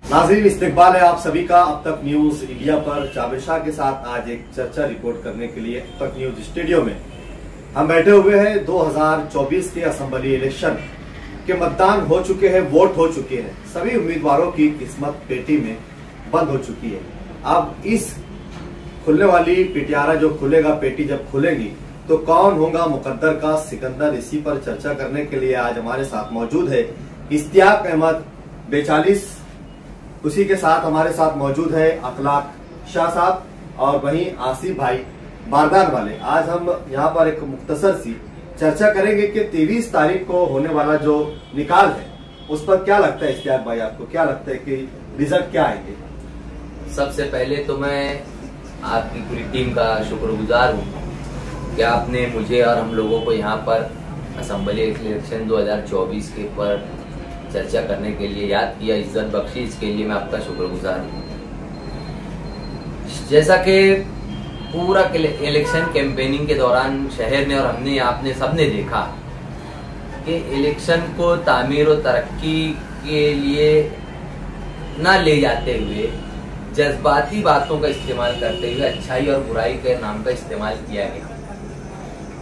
नाज़रीन, इस्तकबाल है आप सभी का अब तक न्यूज इंडिया पर। जाबिर शाह के साथ आज एक चर्चा रिपोर्ट करने के लिए अब तक न्यूज स्टूडियो में हम बैठे हुए हैं। 2024 के असेंबली इलेक्शन के मतदान हो चुके हैं, वोट हो चुके हैं, सभी उम्मीदवारों की किस्मत पेटी में बंद हो चुकी है। अब इस खुलने वाली पिटियारा जो खुलेगा, पेटी जब खुलेगी तो कौन होगा मुकद्दर का सिकंदर, इसी पर चर्चा करने के लिए आज हमारे साथ मौजूद है इश्तियाक अहमद 42। उसी के साथ हमारे साथ मौजूद है अखलाक शाह साहब और वहीं आसिफ भाई बारदान वाले। आज हम यहाँ पर एक मुख्तसर सी चर्चा करेंगे कि 23 तारीख को होने वाला जो निकाल है उस पर क्या लगता है। इश्तियाक भाई, आपको क्या लगता है कि रिजल्ट क्या आएंगे? सबसे पहले तो मैं आपकी पूरी टीम का शुक्रगुजार हूँ कि आपने मुझे और हम लोगों को यहाँ पर असेंबली इलेक्शन 2024 के पर चर्चा करने के लिए याद किया, इज्जत बख्शी, इसके लिए मैं आपका शुक्रगुजार हूँ। जैसा कि पूरा इलेक्शन कैंपेनिंग के दौरान शहर ने और हमने, आपने सबने देखा कि इलेक्शन को तामीर और तरक्की के लिए न ले जाते हुए जज्बाती बातों का इस्तेमाल करते हुए अच्छाई और बुराई के नाम का इस्तेमाल किया गया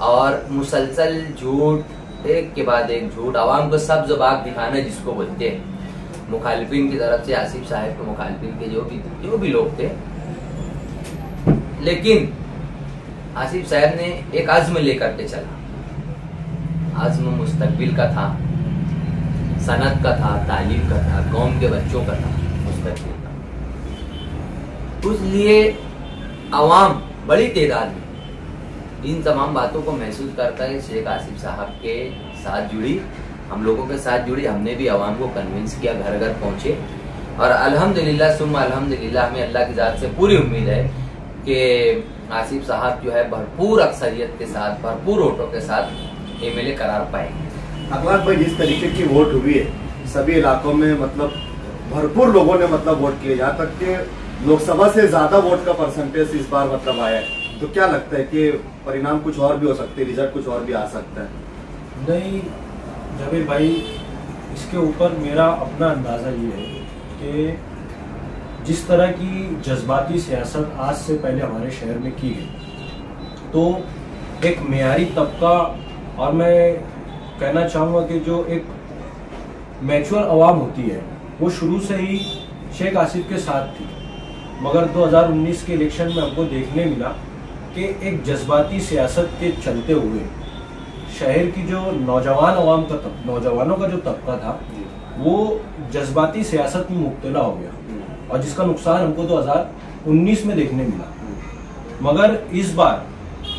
और मुसलसल झूठ, एक के बाद एक झूठ, आवाम को सब्ज़ बाग दिखाना जिसको बोलते हैं। मुखालिफिन की तरफ से आसिफ साहब के मुखालिफिन के जो भी लोग थे, लेकिन आसिफ साहब ने एक अज़्म लेकर के चला। अज़्म मुस्तकबिल का था, सनत का था, तालीम का था, कौम के बच्चों का था, मुस्तकबिल का। उसलिए आवाम बड़ी तादाद में इन तमाम बातों को महसूस करता है। शेख आसिफ साहब के साथ जुड़ी, हम लोगों के साथ जुड़ी, हमने भी आवाम को कन्विंस किया, घर घर पहुंचे और अल्हम्दुलिल्लाह सुम्मा अल्हम्दुलिल्लाह हमें अल्लाह की ज़ात से पूरी उम्मीद है कि आसिफ साहब जो है भरपूर अक्सरियत के साथ, भरपूर वोटों के साथ एमएलए करार पाएंगे। अखलाक भाई, जिस तरीके की वोट हुई है सभी इलाकों में, मतलब भरपूर लोगों ने वोट किए, यहाँ तक कि लोकसभा से ज्यादा वोट का परसेंटेज इस बार आया है, तो क्या लगता है कि परिणाम कुछ और भी हो सकते हैं, रिजल्ट कुछ और भी आ सकता है? नहीं जाबिर भाई, इसके ऊपर मेरा अपना अंदाज़ा ये है कि जिस तरह की जज्बाती सियासत आज से पहले हमारे शहर में की गई, तो एक मेयारी तबका, और मैं कहना चाहूँगा कि जो एक मैच्योर आवाम होती है वो शुरू से ही शेख आसिफ के साथ थी, मगर 2019 के इलेक्शन में हमको देखने मिला कि एक जज्बाती सियासत के चलते हुए शहर की जो नौजवानों का जो तबका था वो जज्बाती सियासत में मुब्तला हो गया और जिसका नुकसान हमको 2019 में देखने मिला। मगर इस बार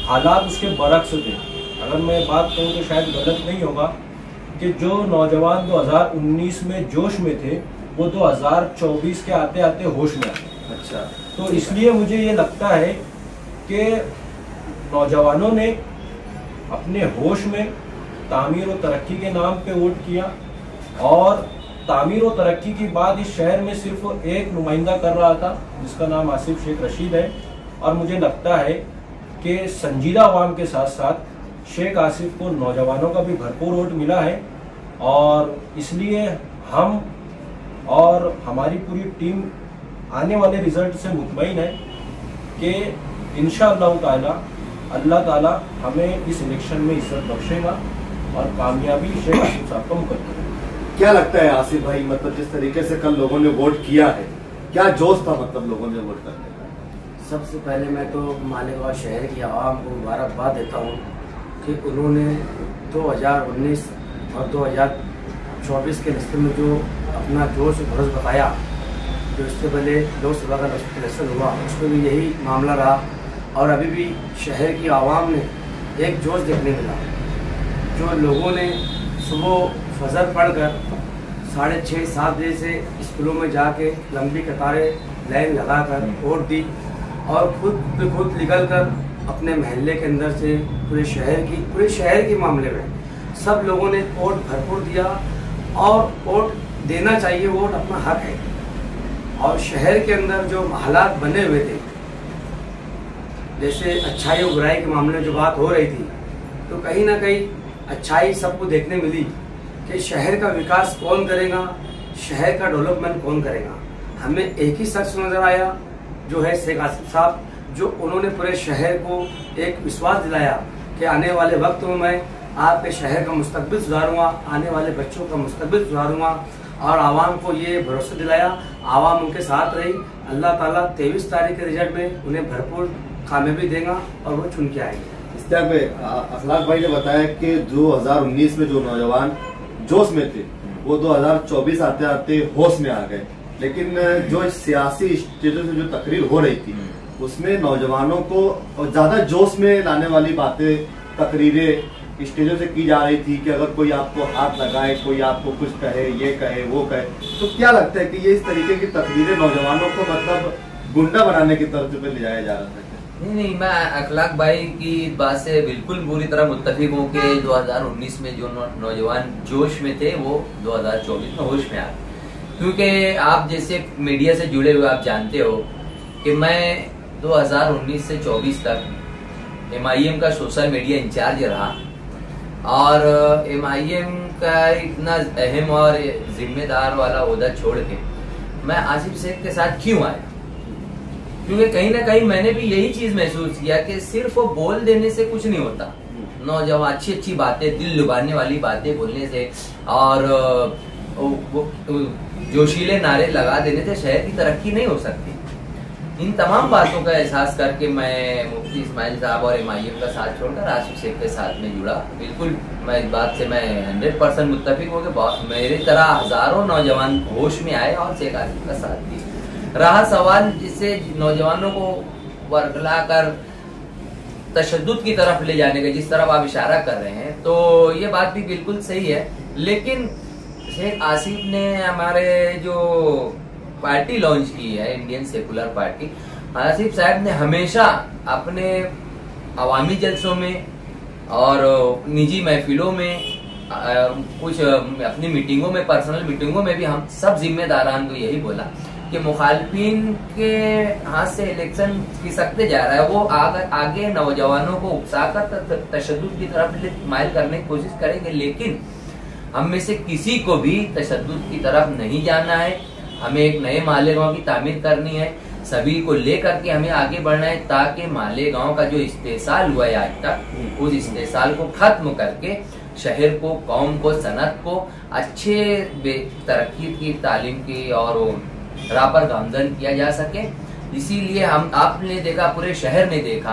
हालात उसके बरक्स थे। अगर मैं बात कहूँ तो शायद गलत नहीं होगा कि जो नौजवान 2019 में जोश में थे वो 2024 के आते आते होश में आते। अच्छा, तो इसलिए मुझे ये लगता है कि नौजवानों ने अपने होश में तामीर और तरक्की के नाम पे वोट किया और तामीर और तरक्की की बात इस शहर में सिर्फ एक नुमाइंदा कर रहा था जिसका नाम आसिफ शेख रशीद है, और मुझे लगता है कि संजीदा आवाम के साथ साथ शेख आसिफ को नौजवानों का भी भरपूर वोट मिला है और इसलिए हम और हमारी पूरी टीम आने वाले रिजल्ट से मुतमईन है कि इंशाअल्लाह ताला अल्लाह ताला हमें इस इलेक्शन में इज्जत बख्शेगा और कामयाबी शेख आसिफ साहब को मुकद्दर है। क्या लगता है आसिफ भाई, मतलब जिस तरीके से कल लोगों ने वोट किया है, क्या जोश था लोगों ने वोट करने का? सबसे पहले मैं तो मालेगांव शहर की आवाम को मुबारकबाद देता हूँ कि उन्होंने 2019 और 2024 के रिश्ते में जो अपना जोश भरोस बताया, जो इससे पहले लोकसभा का इलेक्शन हुआ उसमें भी यही मामला रहा और अभी भी शहर की आवाम ने एक जोश देखने मिला। जो लोगों ने सुबह फजर पढ़कर 6:30-7 बजे से स्कूलों में जाके लंबी कतारें लाइन लगाकर वोट दी और खुद निकल कर अपने महल्ले के अंदर से पूरे शहर के मामले में सब लोगों ने वोट भरपूर दिया और वोट देना चाहिए, वोट अपना हक है। और शहर के अंदर जो हालात बने हुए थे, जैसे अच्छाई और बुराई के मामले में जो बात हो रही थी, तो कहीं ना कहीं अच्छाई सबको देखने मिली कि शहर का विकास कौन करेगा, शहर का डेवलपमेंट कौन करेगा। हमें एक ही शख्स नजर आया जो है शेख आसिफ साहब, जो उन्होंने पूरे शहर को एक विश्वास दिलाया कि आने वाले वक्त में मैं आपके शहर का मुस्तकबिल सुधारूंगा, आने वाले बच्चों का मुस्तकबिल सुधारूंगा, और आवाम को ये भरोसा दिलाया। आवाम उनके साथ रही। अल्लाह ताला 23 तारीख के रिजल्ट में उन्हें भरपूर कामयाबी देगा और वो चुन के आएंगे। इस तरह पे अखलाक भाई ने बताया कि 2019 में जो नौजवान जोश में थे वो 2024 आते आते होश में आ गए, लेकिन जो सियासी स्टेजों से जो तकरीर हो रही थी उसमें नौजवानों को ज्यादा जोश में लाने वाली बातें तकरीरें स्टेजों से की जा रही थी कि अगर कोई आपको हाथ लगाए, कोई आपको कुछ कहे, ये कहे, वो कहे, तो क्या लगता है कि ये इस तरीके की तकरीरें नौजवानों को मतलब गुंडा बनाने की तरफ पे ले जाया जा रहा था? नहीं, मैं अखलाक भाई की बात से बिल्कुल पूरी तरह मुत्तफिक हूँ कि 2019 में जो नौजवान जोश में थे वो 2024 में होश में आ गए। क्योंकि आप जैसे मीडिया से जुड़े हुए आप जानते हो कि मैं 2019 से 24 तक MIM का सोशल मीडिया इंचार्ज रहा, और MIM का इतना अहम और जिम्मेदार वाला ओहदा छोड़ के मैं आसिफ शेख के साथ क्यों आया? क्योंकि कहीं ना कहीं मैंने भी यही चीज महसूस किया कि सिर्फ वो बोल देने से कुछ नहीं होता। नौजवान अच्छी अच्छी बातें, दिल लुभाने वाली बातें बोलने से और जोशीले नारे लगा देने से शहर की तरक्की नहीं हो सकती। इन तमाम बातों का एहसास करके मैं मुफ्ती इस्माइल साहब और MIM का साथ छोड़कर आसिफ शेख के साथ में जुड़ा। बिल्कुल मैं इस बात से मैं 100% मुत्तफिक हूँ कि मेरी तरह हजारों नौजवान होश में आए और शेख आसिफ का साथ दिए। रहा सवाल जिससे नौजवानों को वर्गला कर तशद्दुद की तरफ ले जाने का, जिस तरफ आप इशारा कर रहे हैं, तो ये बात भी बिल्कुल सही है। लेकिन शेख आसिफ ने हमारे जो पार्टी लॉन्च की है, इंडियन सेकुलर पार्टी, आसिफ साहब ने हमेशा अपने अवामी जलसों में और निजी महफिलों में, कुछ अपनी मीटिंगों में, पर्सनल मीटिंगों में भी हम सब जिम्मेदारान को यही बोला कि मुखालिफिन के हाथ से इलेक्शन खिसकते जा रहा है, वो आगे नौजवानों को उकसाकर तशद्दुद की तरफ माइल करने की कोशिश करेंगे, लेकिन हम में से किसी को भी तशद्दुद की तरफ नहीं जाना है। हमें एक नए मालेगांव की तामीर करनी है, सभी को लेकर के हमें आगे बढ़ना है, ताकि मालेगांव का जो इस्तेसाल हुआ है आज तक, उस इस्तेसाल को खत्म करके शहर को, कौम को, सनत को अच्छे तरक्की की, तालीम की और राह पर गामजन किया जा सके। इसीलिए हम आपने देखा, पूरे शहर ने देखा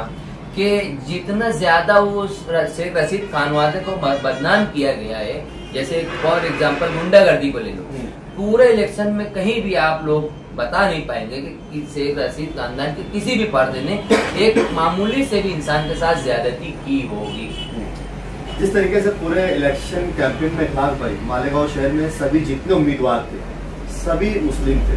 कि जितना ज्यादा वो शेख रशीद खानवादे को बदनाम किया गया है, जैसे फॉर एग्जाम्पल गुंडागर्दी को ले लो, पूरे इलेक्शन में कहीं भी आप लोग बता नहीं पाएंगे कि शेख रशीद खानदान के किसी भी पर्दे ने एक मामूली से भी इंसान के साथ ज्यादती की होगी। जिस तरीके से पूरे इलेक्शन कैंपेन में खास भाई मालेगांव शहर में सभी जितने उम्मीदवार थे सभी मुस्लिम थे,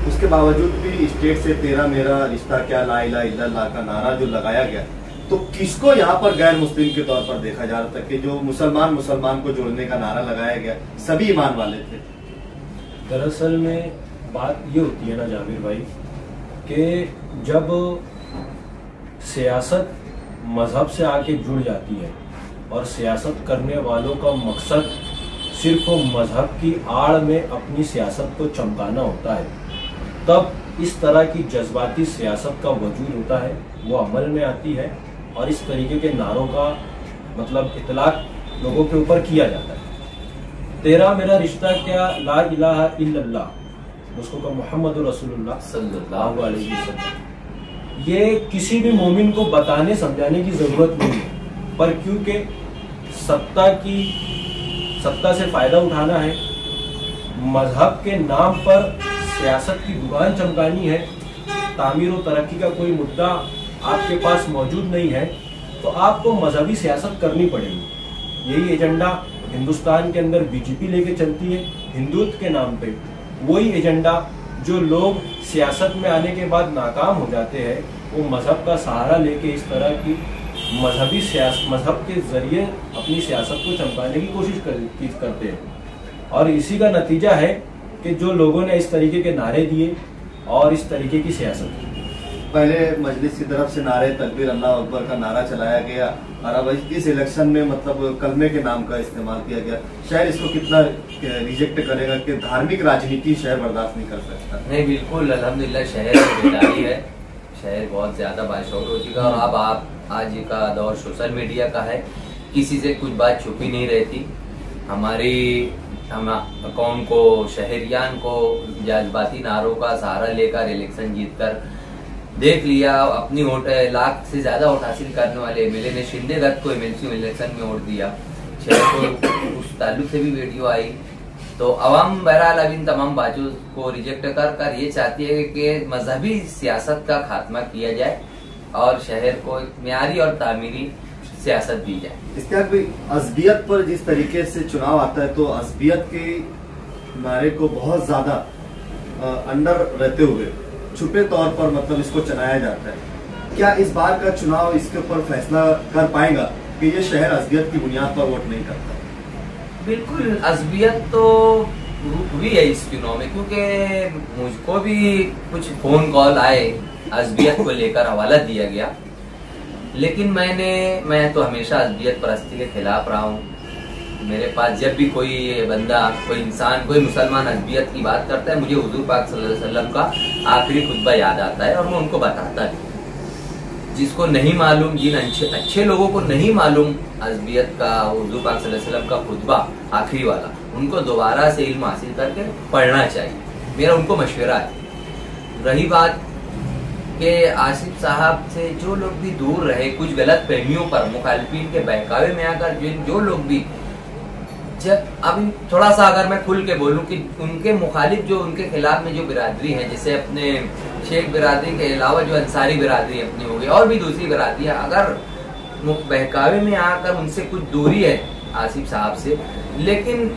उसके बावजूद भी स्टेट से तेरा मेरा रिश्ता क्या, ला इलाहा इल्लल्लाह का नारा जो लगाया गया, तो किसको यहाँ पर गैर मुस्लिम के तौर पर देखा जा रहा था कि जो मुसलमान को जोड़ने का नारा लगाया गया, सभी ईमान वाले थे। दरअसल में बात ये होती है ना जाबिर भाई कि जब सियासत मजहब से आके जुड़ जाती है और सियासत करने वालों का मकसद सिर्फ मजहब की आड़ में अपनी सियासत को चमकाना होता है, तब इस तरह की जज्बाती सियासत का वजूद होता है, वो अमल में आती है और इस तरीके के नारों का मतलब इतलाक लोगों के ऊपर किया जाता है। तेरा मेरा रिश्ता क्या, ला इलाहा इल्लल्लाह, उसको का मोहम्मद रसूलुल्लाह सल्लल्लाहु अलैहि वसल्लम, ये किसी भी मोमिन को बताने समझाने की जरूरत नहीं है, पर क्योंकि सत्ता से फायदा उठाना है, मजहब के नाम पर सियासत की दुकान चमकानी है, तामीर और तरक्की का कोई मुद्दा आपके पास मौजूद नहीं है, तो आपको मजहबी सियासत करनी पड़ेगी। यही एजेंडा हिंदुस्तान के अंदर बीजेपी लेके चलती है हिंदुत्व के नाम पे। वही एजेंडा जो लोग सियासत में आने के बाद नाकाम हो जाते हैं, वो मजहब का सहारा लेके इस तरह की मजहब के जरिए अपनी सियासत को चमकाने की कोशिश करते हैं। और इसी का नतीजा है कि जो लोगों ने इस तरीके के नारे दिए और इस तरीके की सियासत की। पहले मजलिस की तरफ से नारे तकबीर अल्लाह अकबर का नारा चलाया गया और अब इस इलेक्शन में मतलब कलमे के नाम का इस्तेमाल किया गया। शहर इसको कितना रिजेक्ट करेगा कि धार्मिक राजनीति शहर बर्दाश्त नहीं कर सकता? नहीं, बिल्कुल अल्हम्दुलिल्लाह शहर में बेदारी है। शहर बहुत ज्यादा बाशऊर हो चुका और अब आप आज का दौर सोशल मीडिया का है, किसी से कुछ बात छुपी नहीं रहती। हम कौम को, शहरियान को जज्बाती नारों का सहारा लेकर इलेक्शन जीतकर देख लिया। अपनी वोट 1 लाख से ज्यादा वोट हासिल करने वाले एमएलए ने शिंदे दत्त को एमएलसी इलेक्शन में वोट दिया। शहर को उस ताल्लुक से भी वीडियो आई। तो अवाम बहरहाल अब इन तमाम बातों को रिजेक्ट कर ये चाहती है कि मजहबी सियासत का खात्मा किया जाए और शहर को एक म्यारी और तामीरी सियासत दी जाए। इसके बाद भी अज़बियत पर जिस तरीके से चुनाव आता है तो अज़बियत के नारे को बहुत ज्यादा अंडर रहते हुए छुपे तौर पर मतलब इसको चलाया जाता है। क्या इस बार का चुनाव इसके ऊपर फैसला कर पाएगा कि ये शहर अज़बियत की बुनियाद पर वोट नहीं करता? बिल्कुल, अज़बियत तो हुई है इस चुनाव में, क्योंकि मुझको भी कुछ फोन कॉल आए, अज़बियत को लेकर हवाला दिया गया, लेकिन मैं तो हमेशा अज़बियत परस्ती के खिलाफ रहा हूँ। मेरे पास जब भी कोई बंदा, कोई इंसान, कोई मुसलमान अज़बियत की बात करता है, मुझे हुज़ूर पाक सल्लल्लाहु अलैहि वसल्लम का आखिरी खुतबा याद आता है और मैं उनको बताता है। जिसको नहीं मालूम, जिन अच्छे लोगों को नहीं मालूम अज़बियत का, हुज़ूर पाक सल्लल्लाहु अलैहि वसल्लम का खुतबा आखिरी वाला, उनको दोबारा से इल्म हासिल करके पढ़ना चाहिए, मेरा उनको मशवरा है। रही बात कि आसिफ साहब से जो लोग भी दूर रहे, कुछ गलत फहमियों पर, मुखालिफिन के बहकावे में आकर जो लोग भी, जब अभी थोड़ा सा अगर मैं खुल के बोलूं कि उनके मुखालिफ, जो उनके खिलाफ में जो बिरादरी है, जैसे अपने शेख बिरादरी के अलावा जो अंसारी बिरादरी अपनी हो गई और भी दूसरी बिरादरियां, अगर बहकावे में आकर उनसे कुछ दूरी है आसिफ साहब से, लेकिन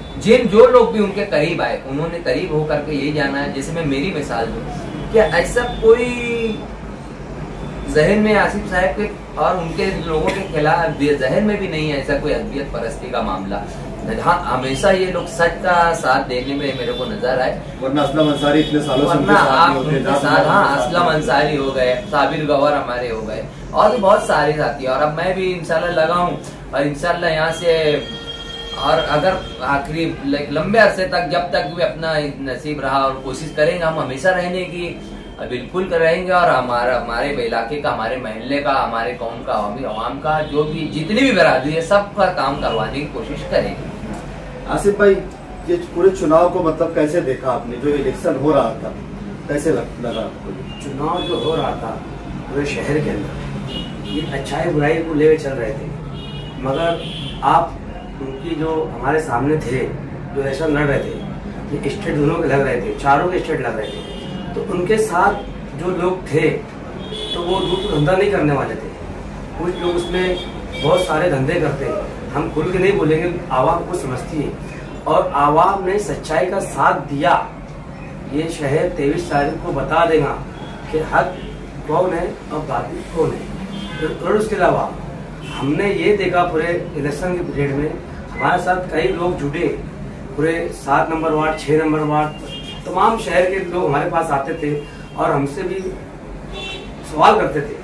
जो लोग भी उनके करीब आए, उन्होंने करीब होकर के यही जाना है। जैसे मैं मेरी मिसाल दूं, क्या ऐसा कोई जहन में आसिफ साहब के और उनके लोगों के खिलाफ जहन में भी नहीं है ऐसा कोई अज़बियत परस्ती का मामला। हाँ, हमेशा ये लोग सच का साथ देने में मेरे को नजर आए, वरना असलम अंसारी इतने सालों से उनके साथ, हाँ, असलम अंसारी हो गए, साबिर गवर हमारे हो गए और भी बहुत सारे साथी। और अब मैं भी इंशाल्लाह लगा हूँ और इंशाल्लाह यहाँ से, और अगर आखिरी लंबे अरसे तक, जब तक भी अपना नसीब रहा और कोशिश करेंगे हम हमेशा रहने की, बिल्कुल रहेंगे। और हमारे इलाके का, हमारे महल्ले का, हमारे कौम का, अवाम का, जो भी जितनी भी बिरादरी है, सबका काम करवाने की कोशिश करेंगे। आसिफ भाई, ये पूरे चुनाव को मतलब कैसे देखा आपने? जो इलेक्शन हो रहा था कैसे लगा आपको? चुनाव जो हो रहा था पूरे शहर के अंदर, ये अच्छाई बुराई को लेकर चल रहे थे, मगर आप उनकी जो हमारे सामने थे, जो इलेक्शन लड़ रहे थे, ये स्टेट दोनों के लग रहे थे, चारों के स्टेट लग रहे थे, तो उनके साथ जो लोग थे तो वो धंधा नहीं करने वाले थे। कुछ लोग उसमें बहुत सारे धंधे करते हैं, हम खुल के नहीं बोलेंगे, आवाम को समझती है और आवाम ने सच्चाई का साथ दिया। ये शहर 23 तारीख को बता देगा कि हक कौन है और बातिल कौन है। और उसके अलावा हमने ये देखा पूरे इलेक्शन के पीरियड में हमारे साथ कई लोग जुड़े, पूरे 7 नंबर वार्ड, 6 नंबर वार्ड, तमाम शहर के लोग हमारे पास आते थे और हमसे भी सवाल करते थे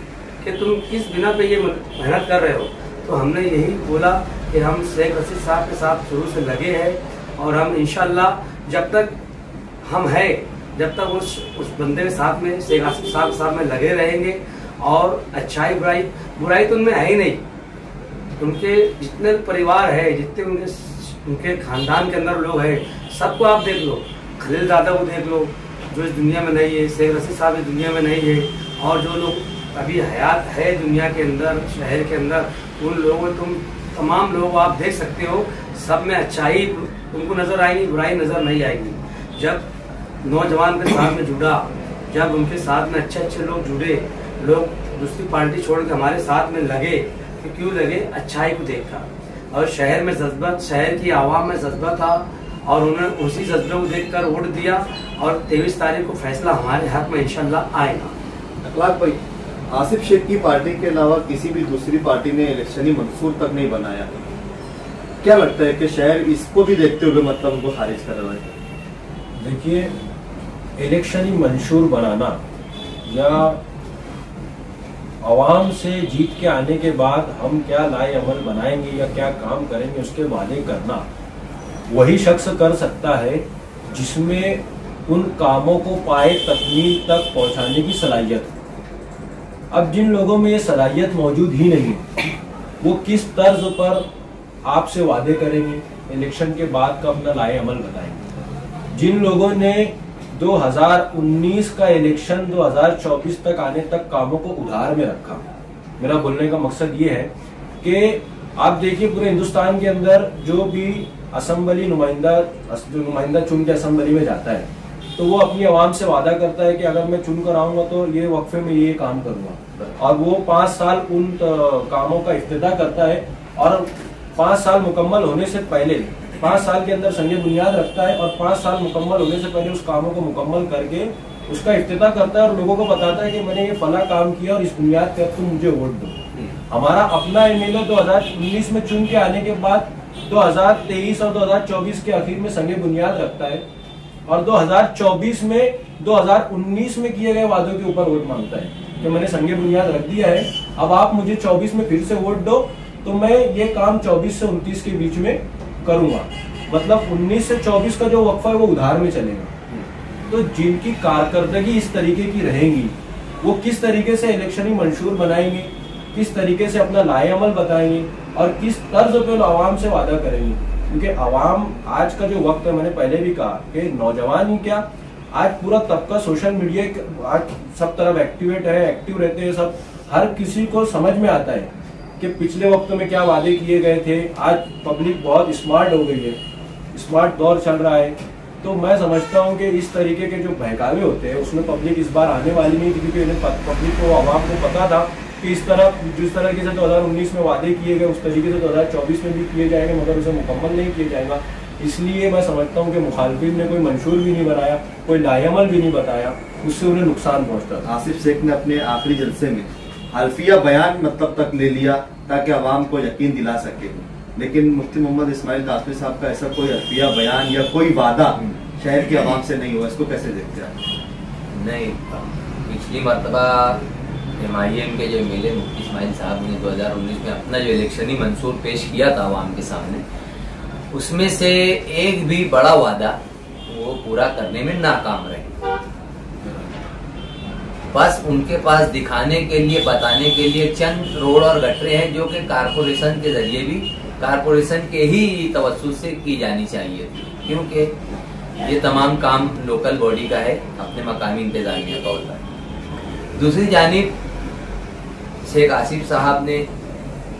कि तुम किस बिना पे ये मेहनत कर रहे हो। तो हमने यही बोला कि हम शेख रशीद साहब के साथ शुरू से लगे हैं और हम इंशाल्लाह जब तक हम हैं, जब तक उस बंदे के साथ में, शेख रशीद साहब के साथ में लगे रहेंगे। और अच्छाई बुराई तो उनमें है ही नहीं। उनके जितने परिवार है, जितने उनके खानदान के अंदर लोग हैं, सबको आप देख लो, खलील दादा को देख लो जो इस दुनिया में नहीं है, शेख रशीद साहब इस दुनिया में नहीं है, और जो लोग अभी हयात है दुनिया के अंदर, शहर के अंदर, उन लोगों, तुम तमाम लोग आप देख सकते हो, सब में अच्छाई उनको नजर आएगी, बुराई नजर नहीं आएगी। जब नौजवान के साथ में जुड़ा, जब उनके साथ में अच्छे अच्छे लोग जुड़े, लोग दूसरी पार्टी छोड़ के हमारे साथ में लगे, तो क्यों लगे? अच्छाई को देखा और शहर में जज्बा, शहर की आवाम में जज्बा था और उन्होंने उसी जज्बे को देखकर वोट दिया और 23 तारीख को फैसला हमारे हक में इंशाल्लाह आएगा। अखलाक भाई, आसिफ शेख की पार्टी के अलावा किसी भी दूसरी पार्टी ने इलेक्शनी मंसूर तक नहीं बनाया, क्या लगता है कि शहर इसको भी देखते हुए मतलब उनको खारिज कर रहा है? देखिए, इलेक्शनी मंशूर बनाना या आवाम से जीत के आने के बाद हम क्या लाए अमल बनाएंगे या क्या काम करेंगे उसके वादे करना वही शख्स कर सकता है जिसमें उन कामों को पाए तकमील तक पहुंचाने की सलाहियत हो। अब जिन लोगों में ये सलाहियत मौजूद ही नहीं है वो किस तर्ज पर आपसे वादे करेंगे, इलेक्शन के बाद का अपना लाए अमल बताएंगे। जिन लोगों ने 2019 का इलेक्शन 2024 तक आने तक कामों को उधार में रखा, मेरा बोलने का मकसद ये है कि आप देखिए पूरे हिंदुस्तान के अंदर जो भी असेंबली नुमाइंदा चुन के असेंबली में जाता है तो वो अपनी आवाम से वादा करता है कि अगर मैं चुन कर आऊंगा तो ये वक्फे में ये काम करूंगा, और वो 5 साल उन कामों का इफ्तिताह करता है और 5 साल मुकम्मल होने से पहले 5 साल के अंदर संग बुनियाद रखता है और 5 साल मुकम्मल होने से पहले उस कामों को मुकम्मल करके उसका इफ्तिताह करता है और लोगों को बताता है कि मैंने ये फला काम किया और इस बुनियाद पर तुम मुझे वोट दो। हमारा अपना एमएलए 2019 में चुन के आने के बाद 2023 और 2024 के आखिर में संग बुनियाद रखता है और 2024 में 2019 में किए गए वादों के ऊपर वोट मांगता है कि मैंने संग बुनियाद रख दिया है, अब आप मुझे 24 में फिर से वोट दो तो मैं ये काम 24 से 29 के बीच में करूंगा। मतलब 19 से 24 का जो वक्फा है वो उधार में चलेगा। तो जिनकी कारकर्दगी इस तरीके की रहेंगी वो किस तरीके से इलेक्शनी मंशूर बनाएंगे, किस तरीके से अपना लाए अमल बताएंगे और किस तर्ज पे आवाम से वादा करेंगे। क्योंकि आवाम आज का जो वक्त है, मैंने पहले भी कहा कि नौजवान ही क्या आज पूरा तबका सोशल मीडिया आज सब तरफ एक्टिव रहते हैं सब, हर किसी को समझ में आता है कि पिछले वक्त में क्या वादे किए गए थे। आज पब्लिक बहुत स्मार्ट हो गई है, स्मार्ट दौर चल रहा है। तो मैं समझता हूं कि इस तरीके के जो बहकावे होते हैं उसमें पब्लिक इस बार आने वाली नहीं थी, क्योंकि पब्लिक को आवाम को पता था कि जिस तरीके से 2019 में वादे किए गए उस तरीके से 2024 में भी किए जाएंगे मगर उसे मुकम्मल नहीं किया जाएगा। इसलिए मैं समझता हूं कि मुखालफिन ने कोई मंशूर भी नहीं बनाया, कोई लाएअमल भी नहीं बताया, उससे उन्हें नुकसान पहुंचता था। आसिफ शेख ने अपने आखिरी जलसे में हल्फिया बयान मतलब तक ले लिया ताकि आवाम को यकीन दिला सके, लेकिन मुफ्ती मोहम्मद इस्माइल कासमी साहब का ऐसा कोई हल्फिया बयान या कोई वादा शहर की आवाम से नहीं हुआ, इसको कैसे देखते हैं? नहीं, पिछली मरतबा MIM के जो एमएलए मुफ्ती इस्माइल साहब ने 2019 में अपना जो इलेक्शनी मंसूर पेश किया था आवाम के सामने, उसमें से एक भी बड़ा वादा वो पूरा करने में नाकाम रहे। बस उनके पास दिखाने के लिए बताने के लिए चंद रोड और गटरे हैं जो कि कारपोरेशन के जरिए भी कारपोरेशन के ही तवज्जुह से की जानी चाहिए थी, क्योंकि ये तमाम काम लोकल बॉडी का है, अपने मकामी इंतजामिया का होता है। दूसरी जानिब शेख आसिफ साहब ने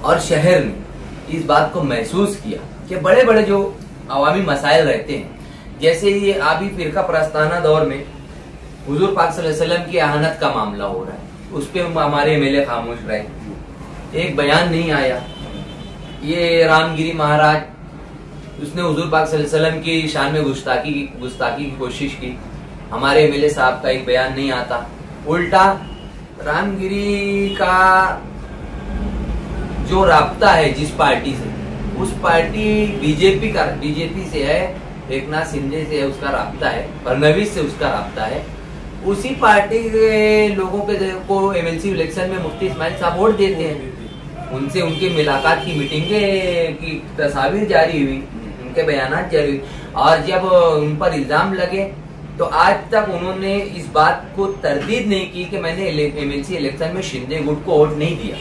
और शहर ने इस बात को महसूस किया कि बड़े बड़े जो अवामी मसाइल रहते हैं, जैसे ये आबी फिरका प्रस्ताना दौर में हुजूर पाक सल्लल्लाहु अलैहि वसल्लम की आहनत का मामला हो रहा है, उस पर हमारे एमएलए खामोश रहे, एक बयान नहीं आया। ये रामगिरी महाराज उसने हुजूर पाक सल्लल्लाहु अलैहि वसल्लम की शान में गुस्ताखी की कोशिश की, हमारे एमएलए साहब का एक बयान नहीं आता। उल्टा रामगिरी का जो राब्ता है जिस पार्टी से, उस पार्टी बीजेपी से है, एकनाथ शिंदे से है उसका राब्ता है, फडणवीस से उसका राब्ता है। उसी पार्टी के लोगों को एमएलसी इलेक्शन में मुफ्ती इस्माइल साहब वोट देते हैं। उनसे उनकी मुलाकात की मीटिंगें की तस्वीर जारी हुई, उनके बयानात जारी हुई, और जब उन पर इल्जाम लगे तो आज तक उन्होंने इस बात को तरदीद नहीं की कि मैंने एमएलसी इलेक्शन में शिंदे गुट को वोट नहीं दिया।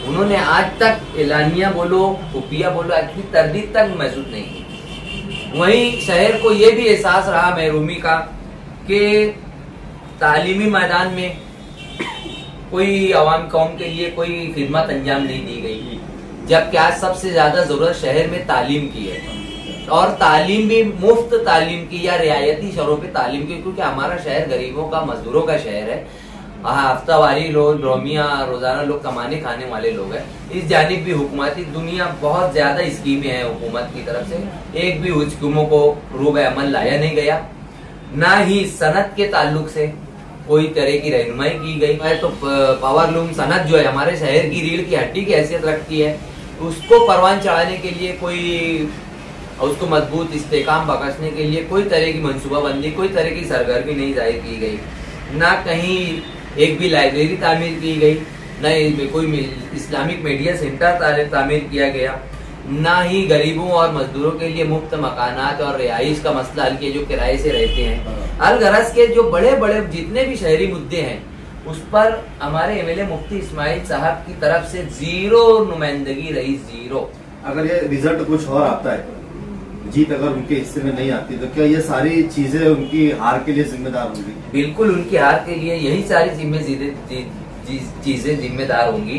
उन्होंने आज तक एलानिया बोलो खुफिया बोलो इतनी तरदीद तक महसूस नहीं की। वहीं शहर को यह भी एहसास रहा महरूमी का कि तालीमी मैदान में कोई अवाम कौम के लिए कोई खिदमत अंजाम नहीं दी गई, जबकि आज सबसे ज्यादा जरूरत शहर में तालीम की है, और तालीम भी मुफ्त तालीम की या रियायती शरों पे तालीम की, क्योंकि हमारा शहर गरीबों का मजदूरों का शहर है। हफ्तावारी लोग रोमिया रोजाना लोग कमाने खाने वाले लोग हैं। इस जानिब भी हुकूमती दुनिया बहुत ज्यादा स्कीमें हैं हुकूमत की तरफ से, एक भी स्कीमों को रूब अमल लाया नहीं गया, ना ही सनत के ताल्लुक से कोई तरह की रहनुमाई की गई है। तो पावरलूम सनत जो है हमारे शहर की रीढ़ की हड्डी की हैसियत रखती है, उसको परवान चढ़ाने के लिए कोई, उसको मजबूत इस्तेकाम बख्शने के लिए कोई तरह की मनसूबाबंदी, कोई तरह की सरगर्मी नहीं जाहिर की गई, ना कहीं एक भी लाइब्रेरी तामीर की गई, न कोई इस्लामिक मीडिया सेंटर तामीर किया गया, ना ही गरीबों और मजदूरों के लिए मुफ्त मकानात और रिहाइश का मसला हल किया जो किराए से रहते हैं। अलगरज के जो बड़े बड़े जितने भी शहरी मुद्दे हैं उस पर हमारे एमएलए मुफ्ती इस्माइल साहब की तरफ से जीरो नुमाइंदगी रही, जीरो। अगर ये रिजल्ट कुछ और आता है, जीत अगर उनके हिस्से में नहीं आती, तो क्या ये सारी चीजें उनकी हार के लिए जिम्मेदार होंगी? बिल्कुल उनकी हार के लिए यही सारी चीजें जिम्मेदार होंगी,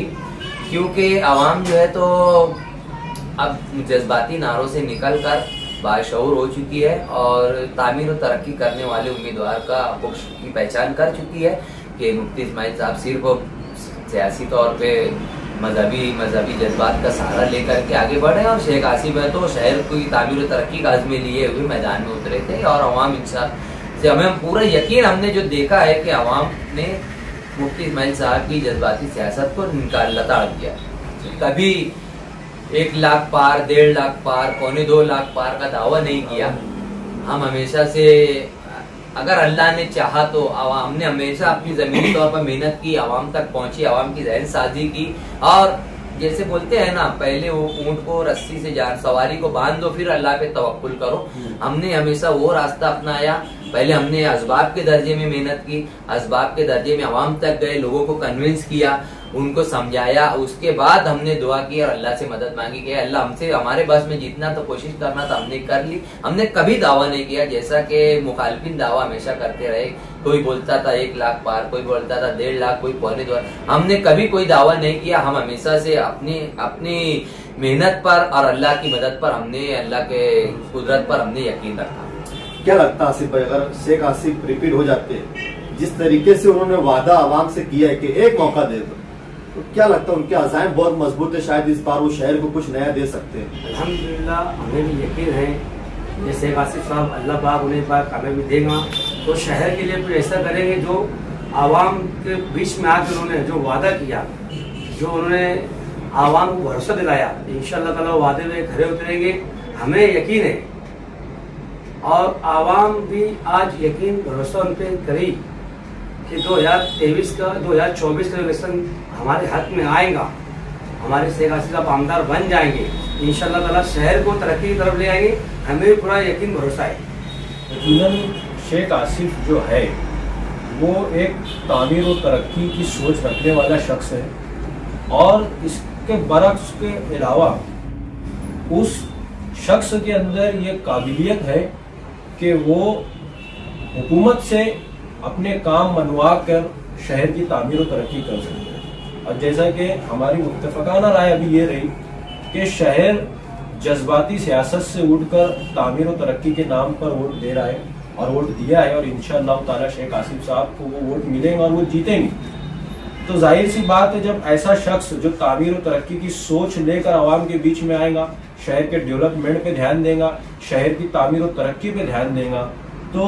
क्योंकि आवाम जो है तो अब जज्बाती नारों से निकलकर बाशऊर हो चुकी है और तामीर और तरक्की करने वाले उम्मीदवार का पक्ष की पहचान कर चुकी है कि मुफ्ती इस्माइल साहब सिर्फ सियासी तौर पे मजहबी जज्बात का सहारा लेकर के आगे बढ़े, और शेख आसिफ है तो शहर की तामीर और तरक्की का आज़म लिए हुए मैदान में उतरे थे। और अवाम इंशाअल्लाह से हमें पूरा यकीन, हमने जो देखा है कि अवाम ने मुफ्ती इस्माइल साहब की जज्बाती सियासत को लताड़ दिया। कभी 1 लाख पार, 1.5 लाख पार, 2.25 लाख पार का दावा नहीं किया। हम हमेशा से, अगर अल्लाह ने चाहा तो हमने हमेशा अपनी जमीनी तौर पर मेहनत की, आवाम तक पहुंची, आवाम की जहन साजी की। और जैसे बोलते हैं ना, पहले वो ऊंट को रस्सी से जान सवारी को बांध दो, फिर अल्लाह पे तवक्कुल करो। हमने हमेशा वो रास्ता अपनाया। पहले हमने असबाब के दर्जे में मेहनत की, असबाब के दर्जे में आवाम तक गए, लोगों को कन्विंस किया, उनको समझाया। उसके बाद हमने दुआ की और अल्लाह से मदद मांगी कि अल्लाह हमसे, हमारे बस में जितना तो कोशिश करना था हमने कर ली। हमने कभी दावा नहीं किया जैसा कि मुखालिफिन दावा हमेशा करते रहे। कोई बोलता था 1 लाख पार, कोई बोलता था 1.5 लाख, कोई 2.25। हमने कभी कोई दावा नहीं किया। हम हमेशा से अपनी मेहनत पर और अल्लाह की मदद पर, हमने अल्लाह के कुदरत पर हमने यकीन रखा। क्या लगता है आसिफ भाई, अगर शेख आसिफ रिपीट हो जाते हैं, जिस तरीके से उन्होंने वादा आवाम से किया है कि एक मौका दे दो, तो क्या लगता है उनके अज़ाइम बहुत मजबूत है, शायद इस बार वो शहर को कुछ नया दे सकते हैं? अल्हम्दुलिल्लाह हमें भी यकीन है कि शेख आसिफ साहब अल्लाह पाक उन्हें बार कामयाबी देगा, तो शहर के लिए कुछ ऐसा करेंगे जो आवाम के बीच में आकर उन्होंने जो वादा किया, जो उन्होंने आवाम को भरोसा दिलाया, इंशाअल्लाह ताला वादे में खरे उतरेंगे, हमें यकीन है। और आवाम भी आज यकीन भरोसा उन पर करी कि 2023 का 2024 का इलेक्शन हमारे हक में आएगा, हमारे शेख आसिफ साहब आमदार बन जाएंगे, इंशाअल्लाह ताला शहर को तरक्की की तरफ ले आएंगे, हमें भी पूरा यकीन भरोसा है। यकीनन शेख आसिफ जो है वो एक तामीर और तरक्की की सोच रखने वाला शख्स है, और इसके बरक्स के अलावा उस शख्स के अंदर ये काबिलियत है कि वो हुकूमत से अपने काम मनवा कर शहर की तामीर और तरक्की कर सकते हैं। और जैसा कि हमारी मुत्तफकाना राय अभी ये रही कि शहर जज्बाती सियासत से उठकर तामीर और तरक्की के नाम पर वोट दे रहा है और वोट दिया है, और इंशाअल्लाह ताला शेख आसिफ साहब को वो वोट मिलेंगे और वो जीतेंगे। तो जाहिर सी बात है, जब ऐसा शख्स जो तामीर और तरक्की की सोच लेकर आवाम के बीच में आएगा, शहर के डेवलपमेंट पे ध्यान देगा, शहर की तामीर और तरक्की पे ध्यान देगा, तो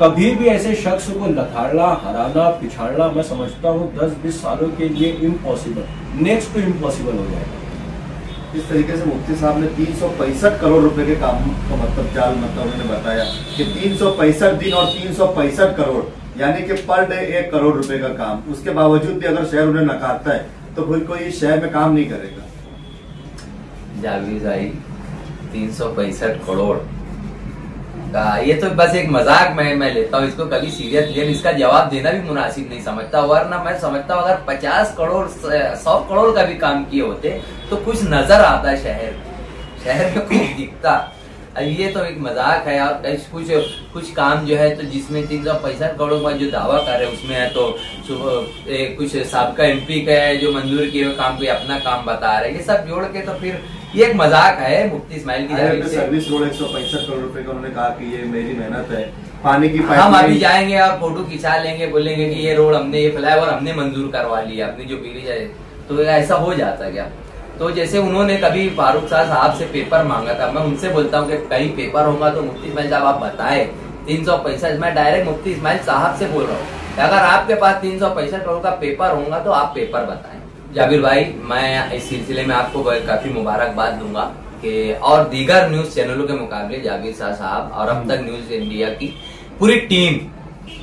कभी भी ऐसे शख्स को लथाड़ना, हराना, पिछाड़ना, मैं समझता हूँ 10-20 सालों के लिए इम्पॉसिबल, नेक्स्ट टू इम्पॉसिबल हो जाएगा। इस तरीके से मुफ्ती साहब ने 365 करोड़ रुपए के काम का मतलब उन्होंने बताया कि 365 दिन और 365 करोड़, यानी कि पर डे 1 करोड़ रुपए का काम। उसके बावजूद भी अगर शहर उन्हें नकारता है तो फिर कोई शहर में काम नहीं करेगा। जावेद भाई 365 करोड़ का ये तो बस एक मजाक मैं लेता हूँ, इसको कभी सीरियस लिया, इसका जवाब देना भी मुनासिब नहीं समझता। वरना मैं समझता हूँ अगर 50 करोड़ 100 करोड़ का भी काम किए होते तो कुछ नजर आता शहर में कुछ दिखता। ये तो एक मजाक है। और कुछ काम जो है तो जिसमें 365 करोड़ का जो दावा कर रहे उसमें है तो कुछ साबका MP का है जो मंजूर किए हुए काम पे अपना काम बता रहे, ये सब जोड़ के तो फिर ये एक मजाक है मुफ्ती इस्माइल की जानिब से। सर्विस रोड 165 करोड़ रुपए का उन्होंने कहा कि ये मेरी मेहनत है। पानी की हम अभी जाएंगे और फोटो खिंचा लेंगे, बोलेंगे कि ये रोड हमने, ये फ्लाईओवर हमने मंजूर करवा लिया, अपनी जो बिजली जाए, तो ऐसा हो जाता क्या? तो जैसे उन्होंने कभी फारूक साहब से पेपर मांगा था, मैं उनसे बोलता हूँ कि कहीं पेपर होगा तो मुफ्ती इस्माइल साहब आप बताएं। 365, मैं डायरेक्ट मुफ्ती इस्माइल साहब से बोल रहा हूँ, अगर आपके पास 365 करोड़ का पेपर होगा तो आप पेपर बताएं। जाबिर भाई, मैं इस सिलसिले में आपको काफी मुबारकबाद दूंगा कि और दीगर न्यूज चैनलों के मुकाबले जाबिर साहब और अब तक न्यूज इंडिया की पूरी टीम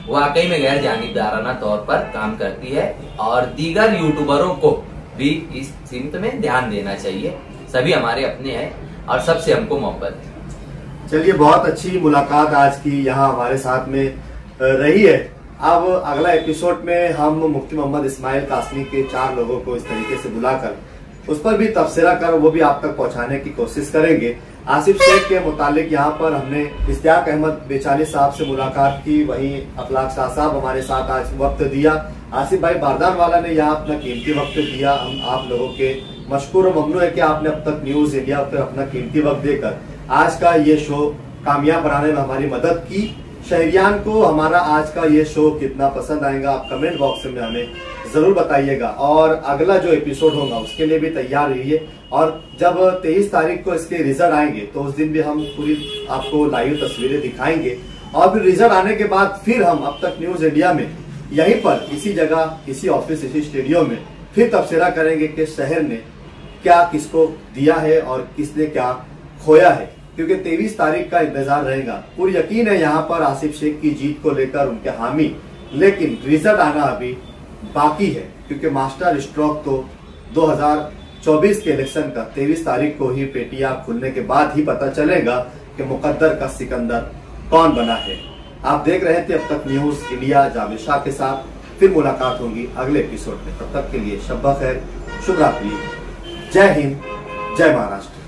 वाकई में गैर जानिबदाराना तौर पर काम करती है और दीगर यूट्यूबरों को भी इस सीमित में ध्यान देना चाहिए। सभी हमारे अपने हैं और सबसे हमको मोहब्बत है। चलिए, बहुत अच्छी मुलाकात आज की यहाँ हमारे साथ में रही है। अब अगला एपिसोड में हम मुफ्ती मोहम्मद इस्माइल कासमी के 4 लोगों को इस तरीके से बुलाकर उस पर भी तबसरा कर वो भी आप तक पहुंचाने की कोशिश करेंगे। आसिफ शेख के मुतालिक यहाँ पर हमने इश्तियाक अहमद बेचाली साहब से मुलाकात की, वहीं अखलाक शाह साहब हमारे साथ आज वक्त दिया। आसिफ भाई बारदान वाला ने यहाँ अपना कीमती वक्त दिया। हम आप लोगों के मशकूर और ममनू है कि आपने अब तक न्यूज इंडिया पर अपना कीमती वक्त देकर आज का ये शो कामयाब बनाने में हमारी मदद की। शहरियान को हमारा आज का ये शो कितना पसंद आएगा आप कमेंट बॉक्स में हमें जरूर बताइएगा, और अगला जो एपिसोड होगा उसके लिए भी तैयार रहिए। और जब 23 तारीख को इसके रिजल्ट आएंगे तो उस दिन भी हम पूरी आपको लाइव तस्वीरें दिखाएंगे, और फिर रिजल्ट आने के बाद फिर हम अब तक न्यूज इंडिया में यहीं पर इसी जगह, इसी ऑफिस, इसी स्टूडियो में फिर तबसरा करेंगे कि शहर ने क्या किसको दिया है और किसने क्या खोया है, क्योंकि 23 तारीख का इंतजार रहेगा। पूरी यकीन है यहाँ पर आसिफ शेख की जीत को लेकर उनके हामी, लेकिन रिजल्ट आना अभी बाकी है, क्योंकि मास्टर स्ट्रोक तो 2024 के इलेक्शन का 23 तारीख को ही पेटियां खुलने के बाद ही पता चलेगा कि मुकद्दर का सिकंदर कौन बना है। आप देख रहे थे अब तक न्यूज इंडिया जावेद शाह के साथ। फिर मुलाकात होगी अगले एपिसोड में। तब तक के लिए शब्बा खैर, शुभ रात्रि, जय हिंद, जय महाराष्ट्र।